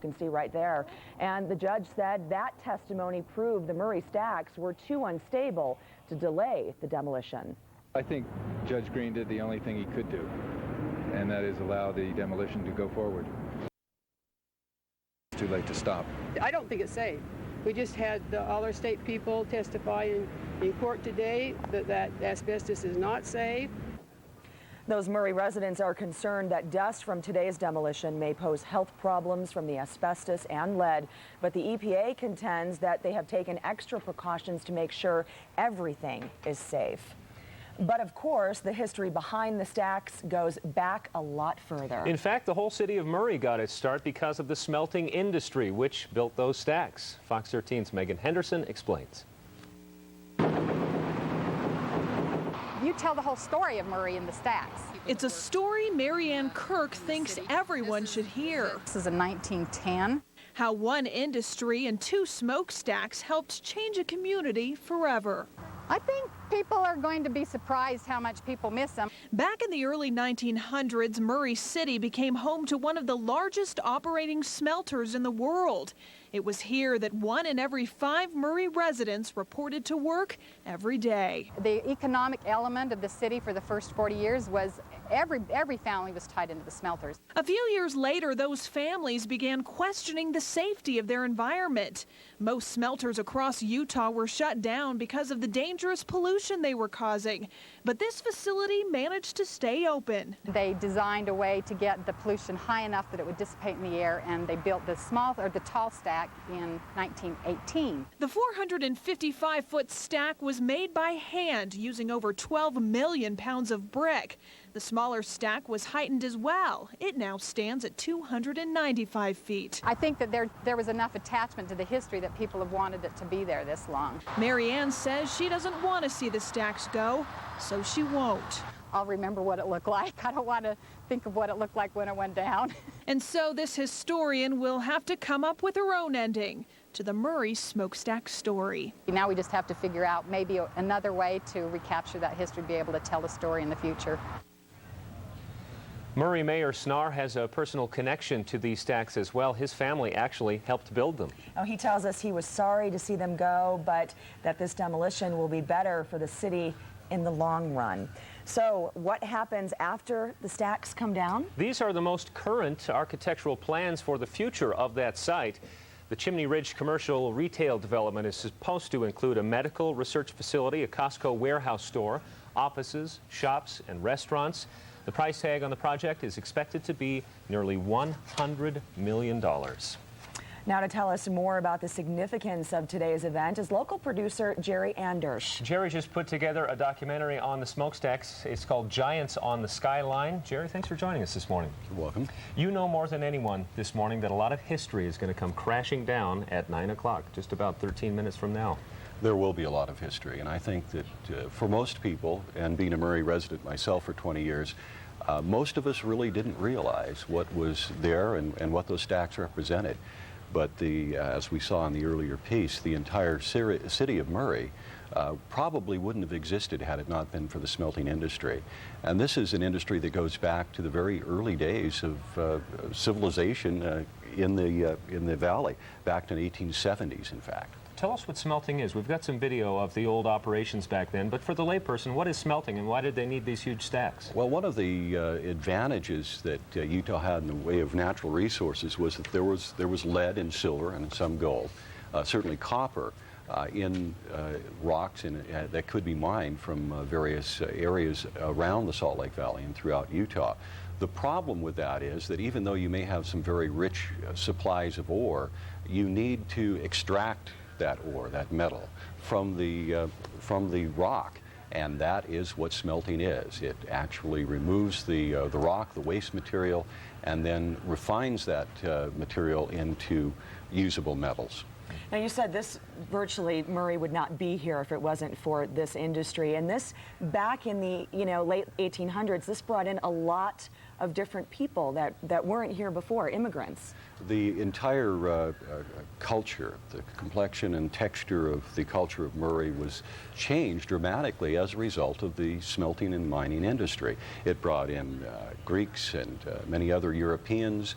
can see right there. And the judge said that testimony proved the Murray stacks were too unstable to delay the demolition. I think Judge Green did the only thing he could do, and that is allow the demolition to go forward. It's too late to stop. I don't think it's safe. We just had all our state people testify in court today that asbestos is not safe. Those Murray residents are concerned that dust from today's demolition may pose health problems from the asbestos and lead, but the EPA contends that they have taken extra precautions to make sure everything is safe. But of course, the history behind the stacks goes back a lot further. In fact, the whole city of Murray got its start because of the smelting industry, which built those stacks. Fox 13's Megan Henderson explains. You tell the whole story of Murray and the stacks. It's a story Marianne Kirk thinks everyone should hear. This is in 1910. How one industry and two smokestacks helped change a community forever. I think people are going to be surprised how much people miss them. Back in the early 1900s, Murray City became home to one of the largest operating smelters in the world. It was here that 1 in every 5 Murray residents reported to work every day. The economic element of the city for the first 40 years was every family was tied into the smelters. A few years later, those families began questioning the safety of their environment. Most smelters across Utah were shut down because of the dangerous pollution they were causing. But this facility managed to stay open. They designed a way to get the pollution high enough that it would dissipate in the air, and they built the tall stack in 1918. The 455-foot stack was made by hand using over 12 million pounds of brick. The smaller stack was heightened as well. It now stands at 295 feet. I think that there was enough attachment to the history that people have wanted it to be there this long. Marianne says she doesn't want to see the stacks go, so she won't. I'll remember what it looked like. I don't want to think of what it looked like when it went down. And so this historian will have to come up with her own ending to the Murray smokestack story. Now we just have to figure out maybe another way to recapture that history, be able to tell the story in the future. Murray Mayor Snar has a personal connection to these stacks as well. His family actually helped build them. Oh, he tells us he was sorry to see them go, but that this demolition will be better for the city in the long run. So what happens after the stacks come down? These are the most current architectural plans for the future of that site. The Chimney Ridge commercial retail development is supposed to include a medical research facility, a Costco warehouse store, offices, shops, and restaurants. The price tag on the project is expected to be nearly $100 million. Now to tell us more about the significance of today's event is local producer Jerry Anders. Jerry just put together a documentary on the smokestacks. It's called Giants on the Skyline. Jerry, thanks for joining us this morning. You're welcome. You know more than anyone this morning that a lot of history is going to come crashing down at 9 o'clock, just about 13 minutes from now. There will be a lot of history, and I think that for most people, and being a Murray resident myself for 20 years, most of us really didn't realize what was there and what those stacks represented. But as we saw in the earlier piece, the entire city of Murray probably wouldn't have existed had it not been for the smelting industry. And this is an industry that goes back to the very early days of civilization in the valley, back to the 1870s, in fact. Tell us what smelting is. We've got some video of the old operations back then, but for the layperson, what is smelting and why did they need these huge stacks? Well, one of the advantages that Utah had in the way of natural resources was that there was lead and silver and some gold, certainly copper in rocks that could be mined from various areas around the Salt Lake Valley and throughout Utah. The problem with that is that even though you may have some very rich supplies of ore, you need to extract that ore, that metal, from the rock, and that is what smelting is. It actually removes the rock, the waste material, and then refines that material into usable metals. Now you said this virtually Murray would not be here if it wasn't for this industry, and this back in the late 1800s, this brought in a lot of different people that weren't here before, immigrants. The entire culture, the complexion and texture of the culture of Murray was changed dramatically as a result of the smelting and mining industry. It brought in Greeks and many other Europeans.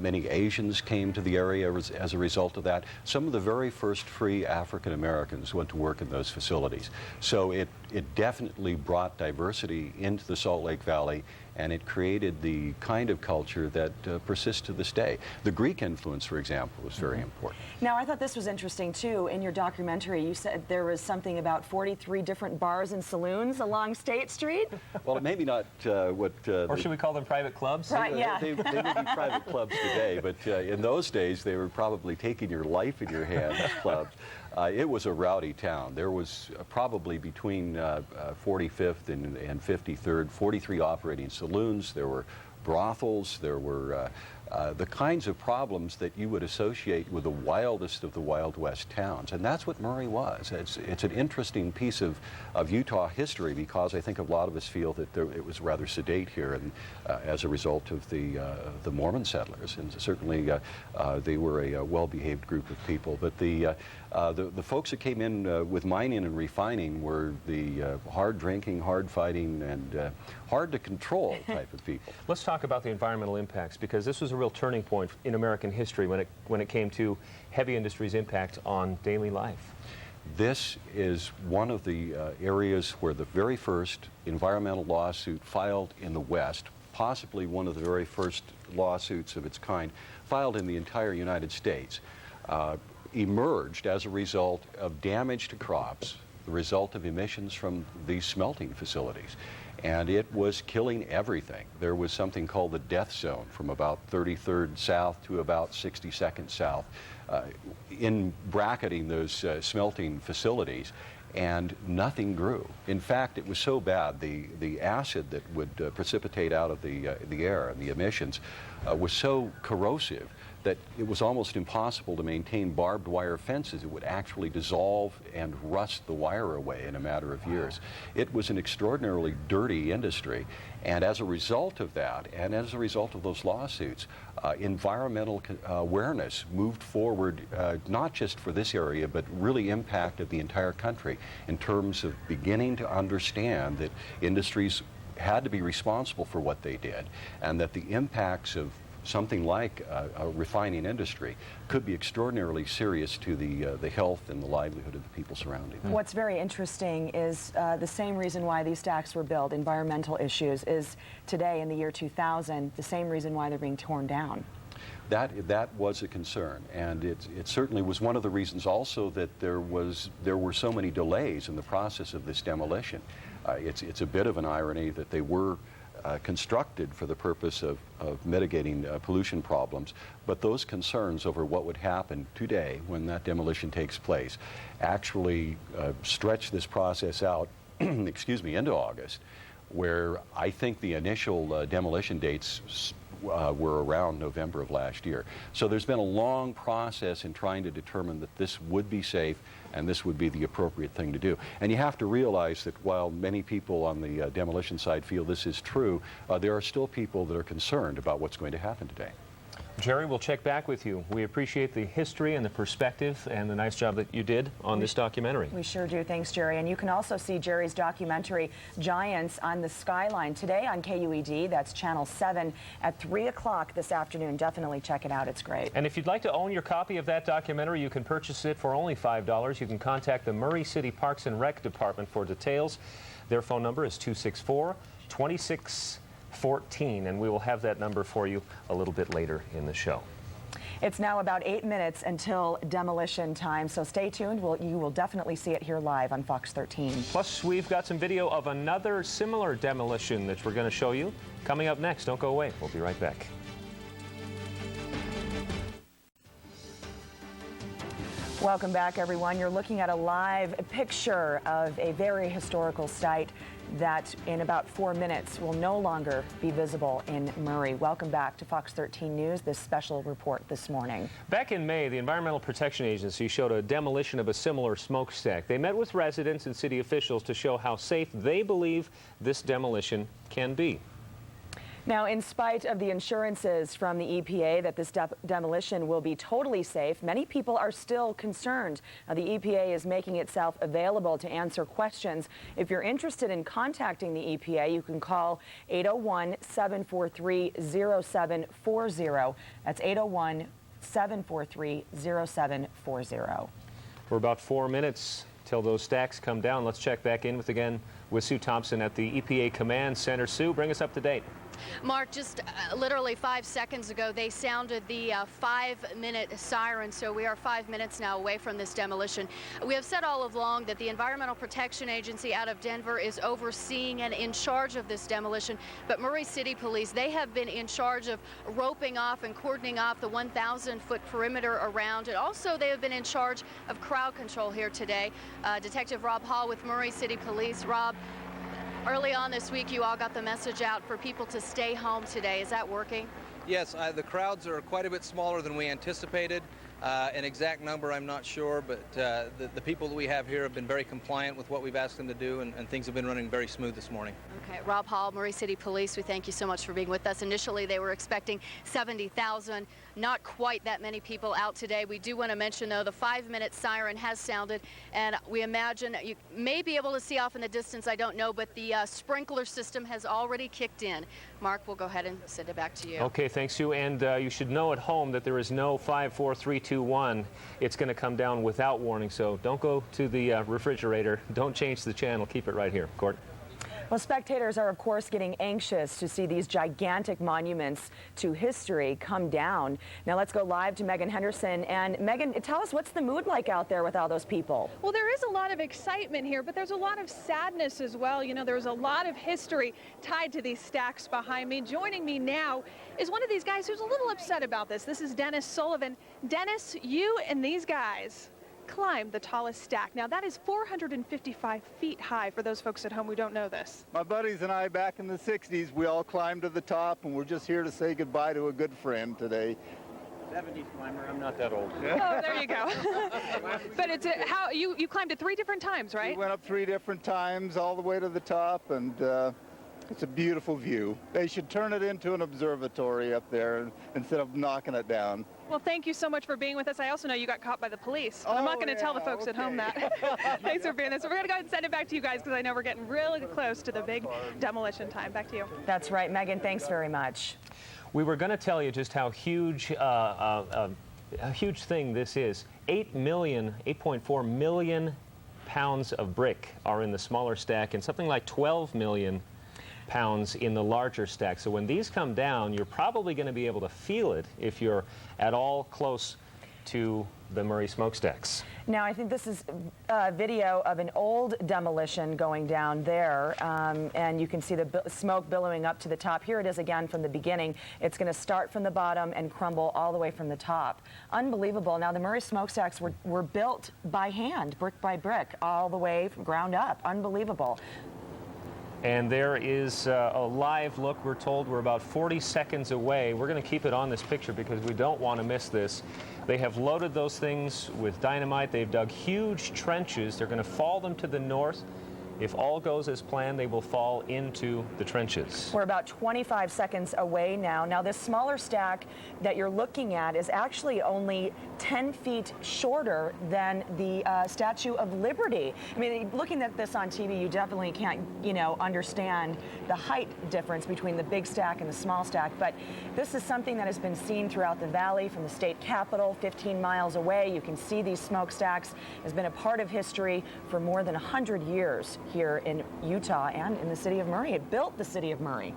Many Asians came to the area as a result of that. Some of the very first free African Americans went to work in those facilities. So it definitely brought diversity into the Salt Lake Valley, and it created the kind of culture that persists to this day. The Greek influence, for example, was very important. Now, I thought this was interesting, too. In your documentary, you said there was something about 43 different bars and saloons along State Street. Well, maybe not what... or should we call them private clubs? Right, yeah. They may be private clubs today, but in those days, they were probably taking your life in your hands clubs. It was a rowdy town. There was probably between 45th and 53rd, 43 operating saloons. There were brothels. There were the kinds of problems that you would associate with the wildest of the Wild West towns. And that's what Murray was. It's an interesting piece of Utah history, because I think a lot of us feel that it was rather sedate here, and as a result of the Mormon settlers. And certainly they were a well-behaved group of people. But the folks that came in with mining and refining were the hard-drinking, hard-fighting, and hard-to-control type of people. Let's talk about the environmental impacts, because this was a real turning point in American history when it came to heavy industry's impact on daily life. This is one of the areas where the very first environmental lawsuit filed in the West, possibly one of the very first lawsuits of its kind filed in the entire United States, emerged as a result of damage to crops, the result of emissions from these smelting facilities. And it was killing everything. There was something called the death zone from about 33rd south to about 62nd south in bracketing those smelting facilities, and nothing grew. In fact, it was so bad, the acid that would precipitate out of the air and the emissions was so corrosive that it was almost impossible to maintain barbed wire fences. It would actually dissolve and rust the wire away in a matter of years. It was an extraordinarily dirty industry, and as a result of that, and as a result of those lawsuits, environmental awareness moved forward, not just for this area, but really impacted the entire country in terms of beginning to understand that industries had to be responsible for what they did, and that the impacts of something like a refining industry could be extraordinarily serious to the health and the livelihood of the people surrounding them. What's very interesting is the same reason why these stacks were built, environmental issues, is today in the year 2000, the same reason why they're being torn down. That was a concern, and it certainly was one of the reasons also that there were so many delays in the process of this demolition. It's a bit of an irony that they were constructed for the purpose of mitigating pollution problems, but those concerns over what would happen today when that demolition takes place actually stretch this process out excuse me, into August, where I think the initial demolition dates were around November of last year. So there's been a long process in trying to determine that this would be safe and this would be the appropriate thing to do. And you have to realize that while many people on the demolition side feel this is true, there are still people that are concerned about what's going to happen today. Jerry, we'll check back with you. We appreciate the history and the perspective and the nice job that you did on this documentary. We sure do. Thanks, Jerry. And you can also see Jerry's documentary, Giants on the Skyline, today on KUED. That's Channel 7 at 3 o'clock this afternoon. Definitely check it out. It's great. And if you'd like to own your copy of that documentary, you can purchase it for only $5. You can contact the Murray City Parks and Rec Department for details. Their phone number is 264-2614, and we will have that number for you a little bit later in the show. It's now about 8 minutes until demolition time, so stay tuned. You will definitely see it here live on Fox 13. Plus, we've got some video of another similar demolition that we're going to show you coming up next. Don't go away. We'll be right back. Welcome back, everyone. You're looking at a live picture of a very historical site that in about 4 minutes will no longer be visible in Murray. Welcome back to Fox 13 News, this special report this morning. Back in May, the Environmental Protection Agency showed a demolition of a similar smokestack. They met with residents and city officials to show how safe they believe this demolition can be. Now, in spite of the assurances from the EPA that this demolition will be totally safe, many people are still concerned. Now, the EPA is making itself available to answer questions. If you're interested in contacting the EPA, you can call 801-743-0740. That's 801-743-0740. We're about 4 minutes till those stacks come down. Let's check back in with Sue Thompson at the EPA Command Center. Sue, bring us up to date. Mark, just literally 5 seconds ago, they sounded the 5-minute siren, so we are 5 minutes now away from this demolition. We have said all along that the Environmental Protection Agency out of Denver is overseeing and in charge of this demolition, but Murray City Police, they have been in charge of roping off and cordoning off the 1,000-foot perimeter around, and also they have been in charge of crowd control here today. Detective Rob Hall with Murray City Police. Rob, early on this week, you all got the message out for people to stay home today. Is that working? Yes, the crowds are quite a bit smaller than we anticipated. An exact number, I'm not sure, but the people that we have here have been very compliant with what we've asked them to do, and things have been running very smooth this morning. Okay, Rob Hall, Murray City Police, we thank you so much for being with us. Initially, they were expecting 70,000. Not quite that many people out today. We do want to mention, though, the 5-minute siren has sounded, and we imagine you may be able to see off in the distance, I don't know, but the sprinkler system has already kicked in. Mark, we'll go ahead and send it back to you. Okay, thanks, Sue. And you should know at home that there is no 5, 4, 3, 2, 1. It's going to come down without warning, so don't go to the refrigerator. Don't change the channel. Keep it right here. Court. Well, spectators are, of course, getting anxious to see these gigantic monuments to history come down. Now, let's go live to Megan Henderson. And Megan, tell us, what's the mood like out there with all those people? Well, there is a lot of excitement here, but there's a lot of sadness as well. You know, there's a lot of history tied to these stacks behind me. Joining me now is one of these guys who's a little upset about this. This is Dennis Sullivan. Dennis, you and these guys climbed the tallest stack. Now, that is 455 feet high for those folks at home who don't know this. My buddies and I, back in the 60s, we all climbed to the top, and we're just here to say goodbye to a good friend today. 70s climber, I'm not that old. Oh, there you go. But it's how you climbed it 3 different times, right? We went up 3 different times all the way to the top, and it's a beautiful view. They should turn it into an observatory up there instead of knocking it down. Well, thank you so much for being with us. I also know you got caught by the police. I'm not going to tell the folks at home that. Thanks for being there. So we're going to go ahead and send it back to you guys because I know we're getting really close to the big demolition time. Back to you. That's right, Megan. Thanks very much. We were going to tell you just how huge a huge thing this is. 8.4 million pounds of brick are in the smaller stack, and something like 12 million pounds in the larger stack. So when these come down, you're probably going to be able to feel it if you're at all close to the Murray smokestacks. Now, I think this is a video of an old demolition going down there, and you can see the smoke billowing up to the top. Here it is again from the beginning. It's going to start from the bottom and crumble all the way from the top. Unbelievable. Now, the Murray smokestacks were built by hand, brick by brick, all the way from ground up. Unbelievable. And there is a live look. We're told we're about 40 seconds away. We're going to keep it on this picture because we don't want to miss this. They have loaded those things with dynamite. They've dug huge trenches. They're going to fall them to the north. If all goes as planned, they will fall into the trenches. We're about 25 seconds away now. Now, this smaller stack that you're looking at is actually only 10 feet shorter than the Statue of Liberty. I mean, looking at this on TV, you definitely can't, understand the height difference between the big stack and the small stack. But this is something that has been seen throughout the valley from the state capitol, 15 miles away. You can see these smokestacks. Has been a part of history for more than 100 years. Here in Utah and in the city of Murray. It built the city of Murray.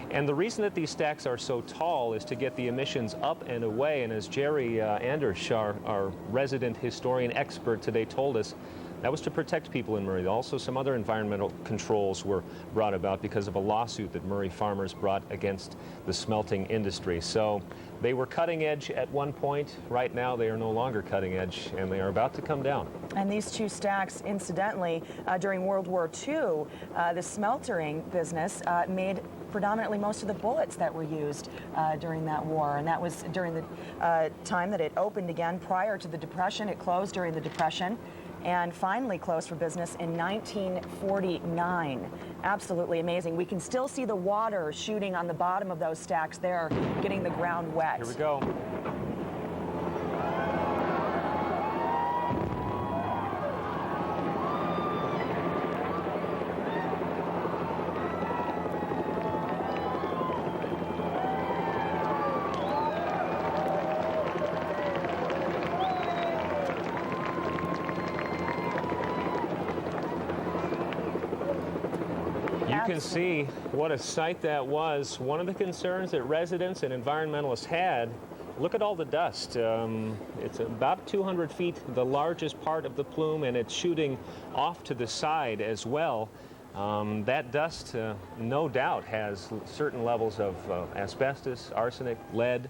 And the reason that these stacks are so tall is to get the emissions up and away. And as Jerry Anders, our resident historian expert today, told us, that was to protect people in Murray. Also, some other environmental controls were brought about because of a lawsuit that Murray farmers brought against the smelting industry. So they were cutting edge at one point. Right now, they are no longer cutting edge, and they are about to come down. And these 2 stacks, incidentally, during World War II, the smeltering business made predominantly most of the bullets that were used during that war. And that was during the time that it opened again prior to the Depression. It closed during the Depression and finally closed for business in 1949. Absolutely amazing. We can still see the water shooting on the bottom of those stacks there, getting the ground wet. Here we go. You can see what a sight that was. One of the concerns that residents and environmentalists had, look at all the dust. It's about 200 feet, the largest part of the plume, and it's shooting off to the side as well. That dust, no doubt, has certain levels of asbestos, arsenic, lead,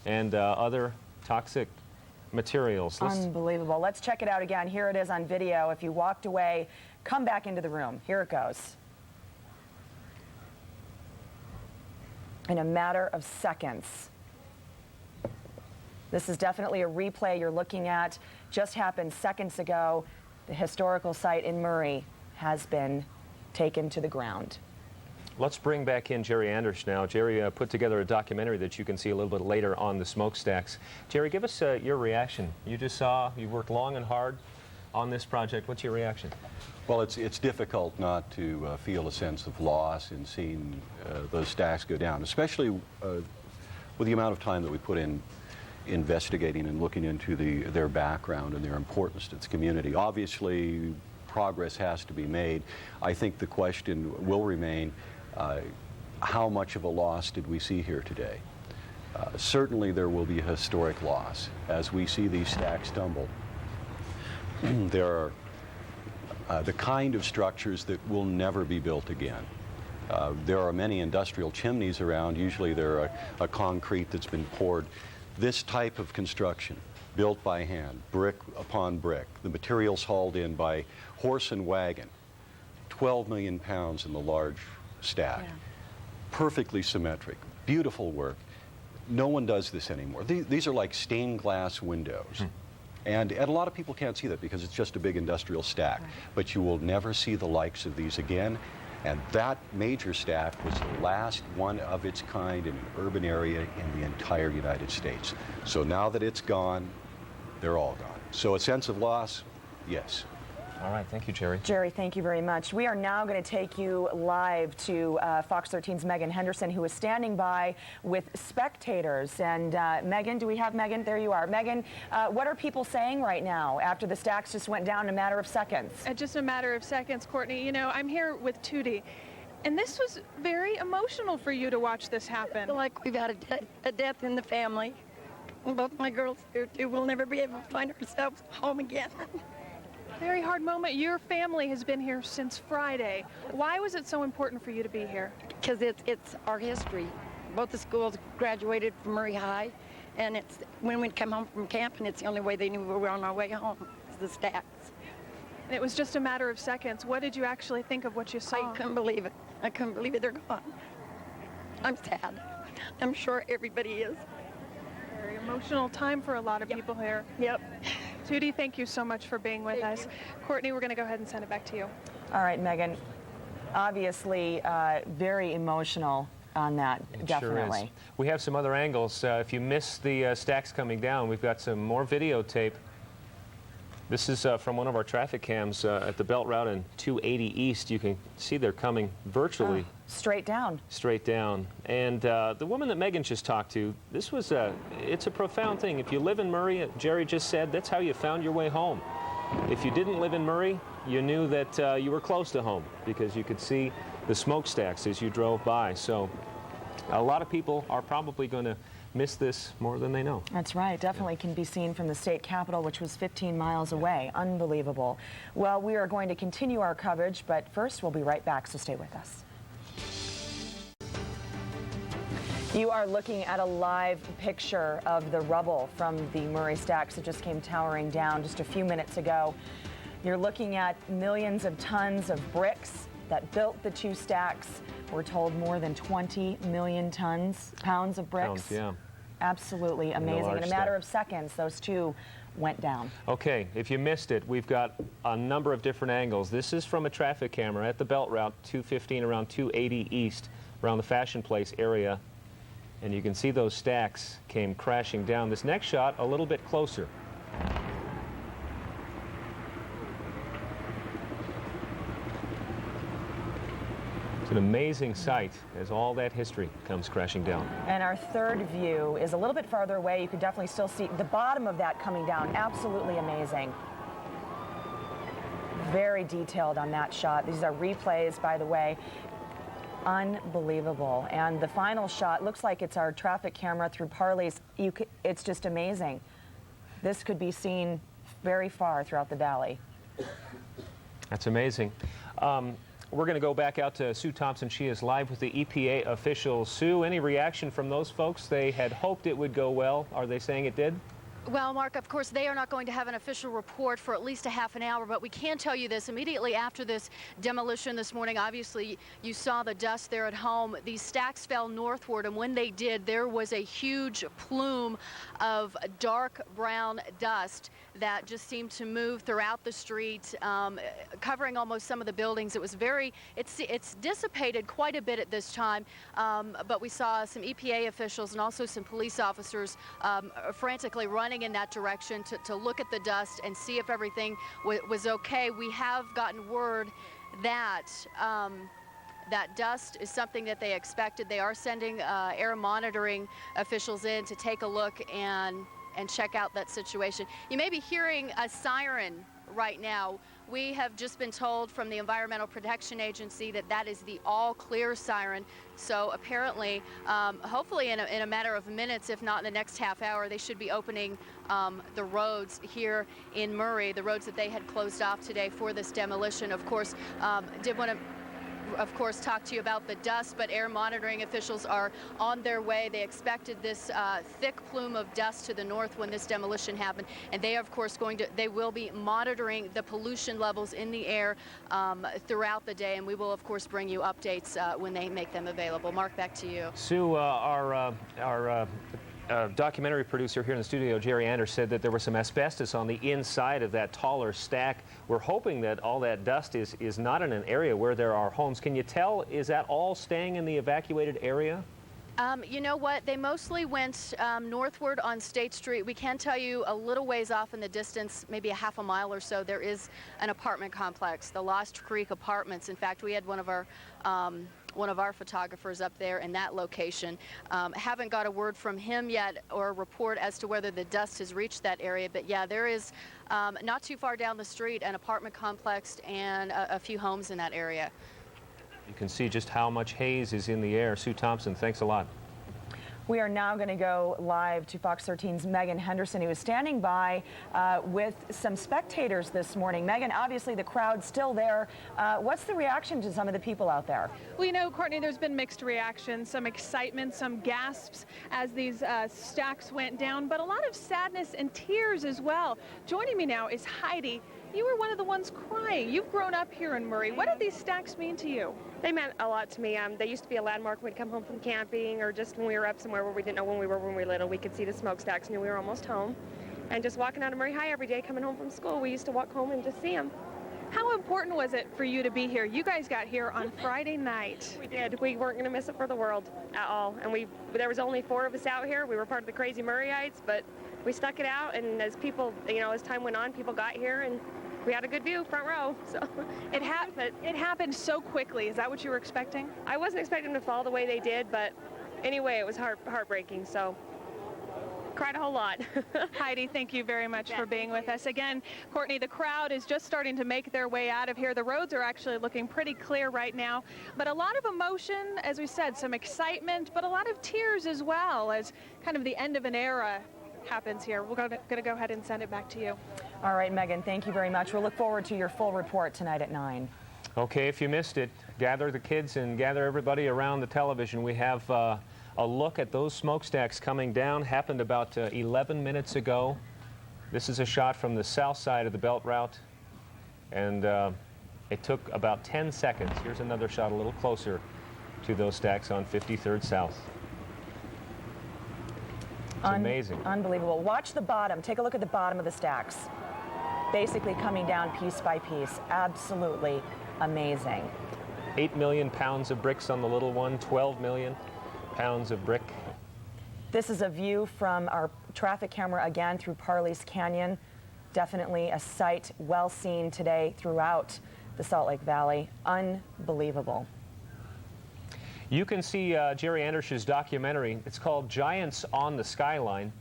and other toxic materials. Unbelievable. Let's check it out again. Here it is on video. If you walked away, come back into the room. Here it goes. In a matter of seconds. This is definitely a replay you're looking at. Just happened seconds ago. The historical site in Murray has been taken to the ground. Let's bring back in Jerry Anders now. Jerry put together a documentary that you can see a little bit later on the Smokestacks. Jerry, give us your reaction. You just saw, you worked long and hard on this project. What's your reaction? Well, it's difficult not to feel a sense of loss in seeing those stacks go down, especially with the amount of time that we put in investigating and looking into their background and their importance to its community. Obviously, progress has to be made. I think the question will remain, how much of a loss did we see here today? Certainly there will be a historic loss as we see these stacks tumble. There are the kind of structures that will never be built again. There are many industrial chimneys around. Usually they're a concrete that's been poured. This type of construction, built by hand, brick upon brick, the materials hauled in by horse and wagon, 12 million pounds in the large stack, perfectly symmetric, beautiful work. No one does this anymore. These are like stained glass windows. And a lot of people can't see that because it's just a big industrial stack. But you will never see the likes of these again. And that major stack was the last one of its kind in an urban area in the entire United States. So now that it's gone, they're all gone. So a sense of loss, yes. All right, thank you, Jerry. Jerry, thank you very much. We are now going to take you live to Fox 13's Megan Henderson, who is standing by with spectators. And Megan, do we have Megan? There you are. Megan, what are people saying right now after the stacks just went down in a matter of seconds? Just a matter of seconds, Courtney. You know, I'm here with Tootie, and this was very emotional for you to watch this happen. I feel like we've had a death in the family. Both my girls here, too, will never be able to find ourselves home again. Very hard moment. Your family has been here since Friday. Why was it so important for you to be here? Because it's our history. Both the schools graduated from Murray High, and it's when we'd come home from camp, and it's the only way they knew we were on our way home, is the stacks. And it was just a matter of seconds. What did you actually think of what you saw? I couldn't believe it. I couldn't believe it. They're gone. I'm sad. I'm sure everybody is. Very emotional time for a lot of people here. Yep. Tootie, thank you so much for being with us. Courtney, we're going to go ahead and send it back to you. All right, Megan. Obviously, very emotional on that, definitely. Sure is. We have some other angles. If you missed the stacks coming down, we've got some more videotape. This is from one of our traffic cams at the Belt Route in 280 East. You can see they're coming virtually straight down. Straight down. And the woman that Megan just talked to, this was it's a profound thing. If you live in Murray, Jerry just said, that's how you found your way home. If you didn't live in Murray, you knew that you were close to home because you could see the smokestacks as you drove by. So a lot of people are probably going to miss this more than they know. That's right. Definitely can be seen from the state capitol, which was 15 miles away. Unbelievable. Well, we are going to continue our coverage, but first we'll be right back, so stay with us. You are looking at a live picture of the rubble from the Murray stacks that just came towering down just a few minutes ago. You're looking at millions of tons of bricks that built the two stacks. We're told more than 20 million pounds of bricks. Yeah. Absolutely amazing. In a matter of seconds, those two went down. Okay, if you missed it, we've got a number of different angles. This is from a traffic camera at the belt route 215 around 280 East, around the Fashion Place area. And you can see those stacks came crashing down. This next shot, a little bit closer. It's an amazing sight as all that history comes crashing down. And our third view is a little bit farther away. You can definitely still see the bottom of that coming down. Absolutely amazing. Very detailed on that shot. These are replays, by the way. Unbelievable. And the final shot looks like it's our traffic camera through Parley's. It's just amazing. This could be seen very far throughout the valley. That's amazing. We're going to go back out to Sue Thompson. She is live with the EPA officials. Sue, any reaction from those folks? They had hoped it would go well. Are they saying it did? Well, Mark, of course, they are not going to have an official report for at least a half an hour, but we can tell you this. Immediately after this demolition this morning, obviously, you saw the dust there at home. These stacks fell northward, and when they did, there was a huge plume of dark brown dust that just seemed to move throughout the street, covering almost some of the buildings. It was it's dissipated quite a bit at this time, but we saw some EPA officials and also some police officers frantically running in that direction to look at the dust and see if everything was okay. We have gotten word that that dust is something that they expected. They are sending air monitoring officials in to take a look and check out that situation. You may be hearing a siren right now. We have just been told from the Environmental Protection Agency that that is the all clear siren. So apparently, hopefully in a matter of minutes, if not in the next half hour, they should be opening the roads here in Murray, the roads that they had closed off today for this demolition. Of course, did want to talk to you about the dust, but air monitoring officials are on their way. They expected this thick plume of dust to the north when this demolition happened, and they are, of course, they will be monitoring the pollution levels in the air throughout the day, and we will, of course, bring you updates when they make them available. Mark, back to you. Sue, our documentary producer here in the studio, Jerry Anders, said that there was some asbestos on the inside of that taller stack. We're hoping that all that dust is not in an area where there are homes. Can you tell, is that all staying in the evacuated area? You know what? They mostly went northward on State Street. We can tell you a little ways off in the distance, maybe a half a mile or so, there is an apartment complex, the Lost Creek Apartments. In fact, we had one of our photographers up there in that location. Haven't got a word from him yet or a report as to whether the dust has reached that area, but yeah, there is not too far down the street an apartment complex and a few homes in that area. You can see just how much haze is in the air. Sue Thompson, thanks a lot. We are now going to go live to Fox 13's Megan Henderson, who is standing by with some spectators this morning. Megan, obviously the crowd's still there. What's the reaction to some of the people out there? Well, you know, Courtney, there's been mixed reactions, some excitement, some gasps as these stacks went down, but a lot of sadness and tears as well. Joining me now is Heidi. You were one of the ones crying. You've grown up here in Murray. What did these stacks mean to you? They meant a lot to me. They used to be a landmark when we'd come home from camping or just when we were up somewhere where we didn't know when we were little. We could see the smokestacks, knew we were almost home. And just walking out of Murray High every day coming home from school, we used to walk home and just see them. How important was it for you to be here? You guys got here on Friday night. We did. We weren't going to miss it for the world at all. And there was only 4 of us out here. We were part of the crazy Murrayites, but we stuck it out. And as people, as time went on, people got here and we had a good view, front row. So it happened so quickly. Is that what you were expecting? I wasn't expecting them to fall the way they did, but anyway, it was heartbreaking. So cried a whole lot. Heidi, thank you very much for being with us. Again, Courtney, the crowd is just starting to make their way out of here. The roads are actually looking pretty clear right now, but a lot of emotion, as we said, some excitement, but a lot of tears as well as kind of the end of an era happens here. We're going to go ahead and send it back to you. All right, Megan, thank you very much. We'll look forward to your full report tonight at 9. Okay, if you missed it, gather the kids and gather everybody around the television. We have a look at those smokestacks coming down. Happened about 11 minutes ago. This is a shot from the south side of the belt route. And It took about 10 seconds. Here's another shot a little closer to those stacks on 53rd South. It's amazing. Unbelievable. Watch the bottom. Take a look at the bottom of the stacks. Basically coming down piece by piece. Absolutely amazing. 8 million pounds of bricks on the little one, 12 million pounds of brick. This is a view from our traffic camera again through Parley's Canyon. Definitely a sight well seen today throughout the Salt Lake Valley. Unbelievable. You can see Jerry Andersch's documentary. It's called Giants on the Skyline.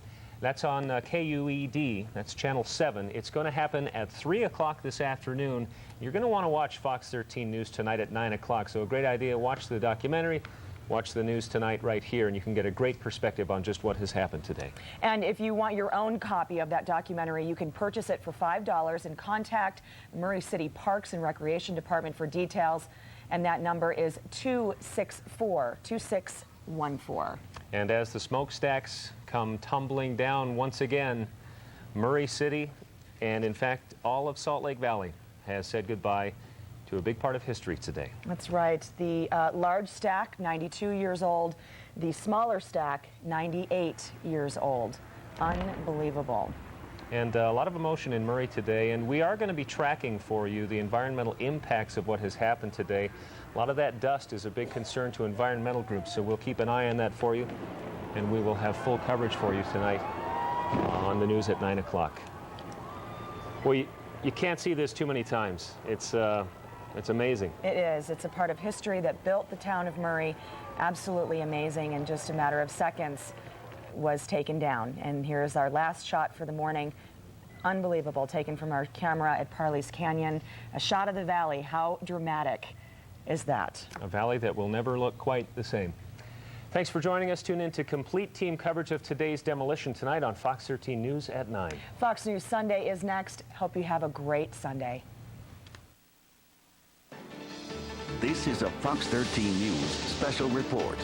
That's on KUED. That's Channel 7. It's going to happen at 3 o'clock this afternoon. You're going to want to watch Fox 13 News tonight at 9 o'clock. So a great idea. Watch the documentary. Watch the news tonight right here, and you can get a great perspective on just what has happened today. And if you want your own copy of that documentary, you can purchase it for $5 and contact Murray City Parks and Recreation Department for details. And that number is 264-2614. And as the smokestacks come tumbling down once again, Murray City, and in fact all of Salt Lake Valley, has said goodbye to a big part of history today. That's right. The large stack, 92 years old. The smaller stack, 98 years old. Unbelievable. And a lot of emotion in Murray today, and we are going to be tracking for you the environmental impacts of what has happened today. A lot of that dust is a big concern to environmental groups, so we'll keep an eye on that for you, and we will have full coverage for you tonight on the news at 9 o'clock. Well, you can't see this too many times. It's amazing. It is. It's a part of history that built the town of Murray. Absolutely amazing. In just a matter of seconds was taken down. And here's our last shot for the morning. Unbelievable, taken from our camera at Parley's Canyon. A shot of the valley. How dramatic is that? A valley that will never look quite the same. Thanks for joining us. Tune in to complete team coverage of today's demolition tonight on Fox 13 News at 9. Fox News Sunday is next. Hope you have a great Sunday. This is a Fox 13 News special report.